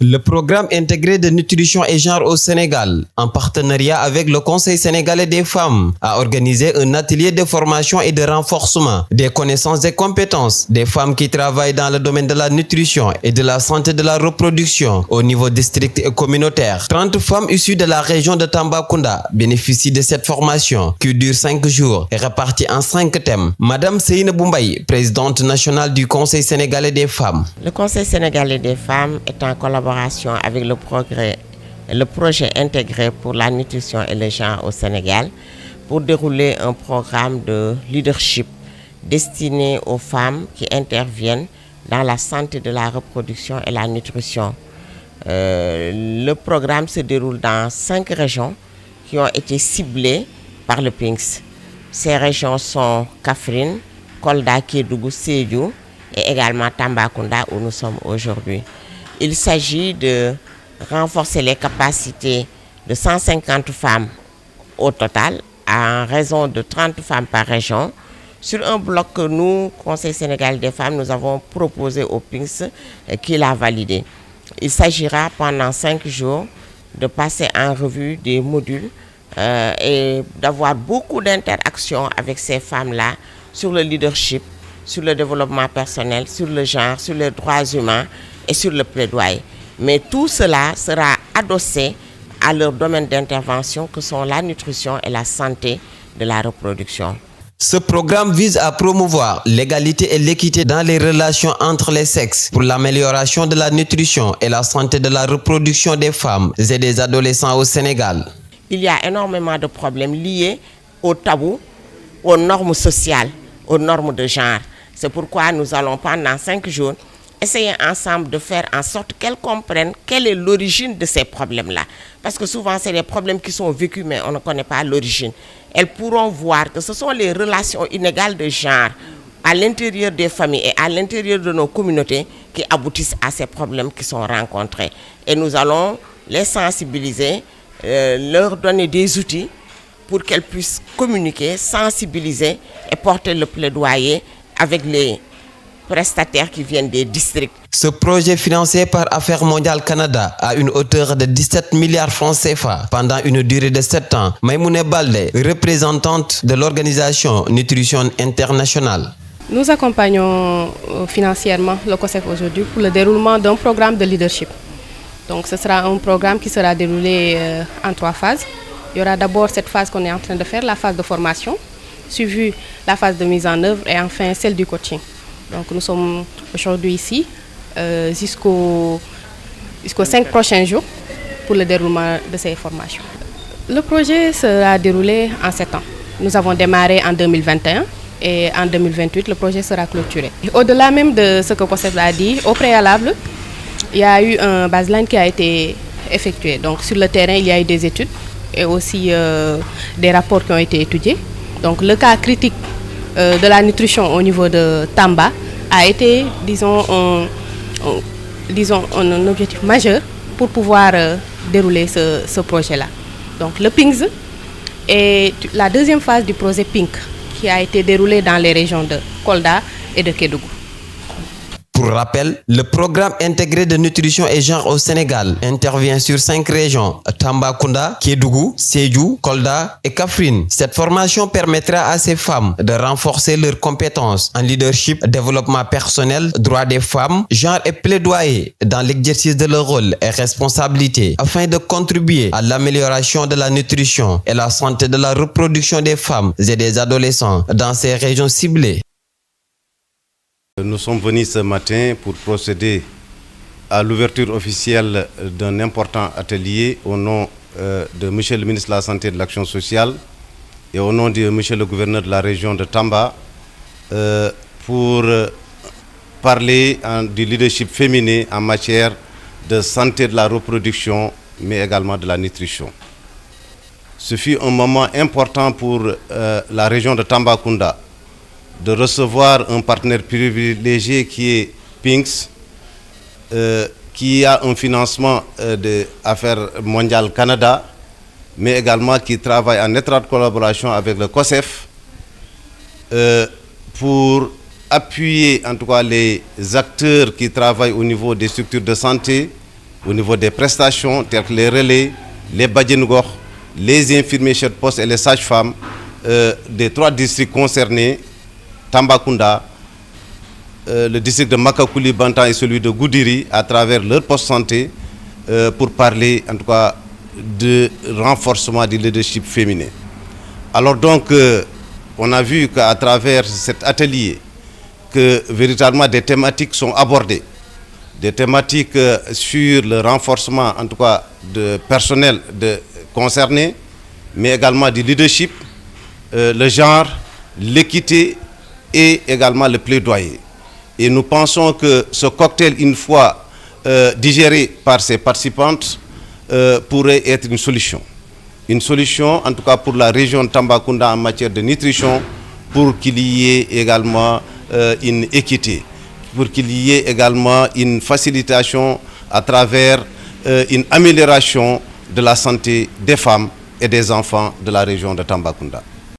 Le programme intégré de nutrition et genre au Sénégal, en partenariat avec le Conseil sénégalais des femmes, a organisé un atelier de formation et de renforcement des connaissances et compétences des femmes qui travaillent dans le domaine de la nutrition et de la santé de la reproduction au niveau district et communautaire. 30 femmes issues de la région de Tambacounda bénéficient de cette formation qui dure 5 jours et répartie en 5 thèmes. Madame Seynabou Mbaye, présidente nationale du Conseil sénégalais des femmes. Le Conseil sénégalais des femmes est en collaboration avec le projet intégré pour la nutrition et le genre au Sénégal pour dérouler un programme de leadership destiné aux femmes qui interviennent dans la santé de la reproduction et la nutrition. Le programme se déroule dans 5 régions qui ont été ciblées par le PINX. Ces régions sont Kaffrine, Kolda, Kédougou, Sédhiou et également Tambacounda où nous sommes aujourd'hui. Il s'agit de renforcer les capacités de 150 femmes au total, en raison de 30 femmes par région, sur un bloc que nous, Conseil sénégalais des femmes, nous avons proposé au PINX qui l'a validé. Il s'agira pendant 5 jours de passer en revue des modules et d'avoir beaucoup d'interactions avec ces femmes-là sur le leadership, sur le développement personnel, sur le genre, sur les droits humains et sur le plaidoyer. Mais tout cela sera adossé à leur domaine d'intervention que sont la nutrition et la santé de la reproduction. Ce programme vise à promouvoir l'égalité et l'équité dans les relations entre les sexes pour l'amélioration de la nutrition et la santé de la reproduction des femmes et des adolescents au Sénégal. Il y a énormément de problèmes liés aux tabous, aux normes sociales, aux normes de genre. C'est pourquoi nous allons pendant 5 jours essayer ensemble de faire en sorte qu'elles comprennent quelle est l'origine de ces problèmes-là. Parce que souvent, c'est des problèmes qui sont vécus, mais on ne connaît pas l'origine. Elles pourront voir que ce sont les relations inégales de genre à l'intérieur des familles et à l'intérieur de nos communautés qui aboutissent à ces problèmes qui sont rencontrés. Et nous allons les sensibiliser, leur donner des outils pour qu'elles puissent communiquer, sensibiliser et porter le plaidoyer avec les prestataires qui viennent des districts. Ce projet financé par Affaires mondiales Canada a une hauteur de 17 milliards francs CFA pendant une durée de 7 ans. Maïmoune Balde, représentante de l'organisation Nutrition Internationale. Nous accompagnons financièrement le COSEF aujourd'hui pour le déroulement d'un programme de leadership. Donc ce sera un programme qui sera déroulé en 3 phases. Il y aura d'abord cette phase qu'on est en train de faire, la phase de formation, suivie la phase de mise en œuvre et enfin celle du coaching. Donc nous sommes aujourd'hui ici jusqu'aux 5 prochains jours pour le déroulement de ces formations. Le projet sera déroulé en 7 ans. Nous avons démarré en 2021 et en 2028 le projet sera clôturé. Au-delà même de ce que COSEF a dit, au préalable, il y a eu un baseline qui a été effectué. Donc sur le terrain, il y a eu des études et aussi des rapports qui ont été étudiés. Donc le cas critique de la nutrition au niveau de Tamba a été, disons, un objectif majeur pour pouvoir dérouler ce projet-là. Donc le PINX est la deuxième phase du projet PINC qui a été déroulé dans les régions de Kolda et de Kédougou. Pour rappel, le programme intégré de nutrition et genre au Sénégal intervient sur 5 régions, Tambacounda, Kédougou, Sédhiou, Kolda et Kaffrine. Cette formation permettra à ces femmes de renforcer leurs compétences en leadership, développement personnel, droits des femmes, genre et plaidoyer dans l'exercice de leur rôle et responsabilité afin de contribuer à l'amélioration de la nutrition et la santé de la reproduction des femmes et des adolescents dans ces régions ciblées. Nous sommes venus ce matin pour procéder à l'ouverture officielle d'un important atelier au nom de M. le ministre de la Santé et de l'Action sociale et au nom de M. le gouverneur de la région de Tamba pour parler du leadership féminin en matière de santé de la reproduction mais également de la nutrition. Ce fut un moment important pour la région de Tambacounda de recevoir un partenaire privilégié qui est PINX, qui a un financement de Affaires mondiales Canada, mais également qui travaille en étroite collaboration avec le COSEF pour appuyer en tout cas les acteurs qui travaillent au niveau des structures de santé au niveau des prestations telles que les relais, les badjengor, les infirmiers chefs de poste et les sages-femmes des 3 districts concernés, Tambacounda, le district de Makakouli, Bantan et celui de Goudiri, à travers leur poste santé, pour parler en tout cas de renforcement du leadership féminin. Alors donc, on a vu qu'à travers cet atelier, que véritablement des thématiques sont abordées. Des thématiques sur le renforcement, en tout cas, de personnel concerné, mais également du leadership, le genre, l'équité et également le plaidoyer. Et nous pensons que ce cocktail, une fois digéré par ces participantes, pourrait être une solution. Une solution, en tout cas pour la région de Tambacounda en matière de nutrition, pour qu'il y ait également une équité, pour qu'il y ait également une facilitation à travers une amélioration de la santé des femmes et des enfants de la région de Tambacounda.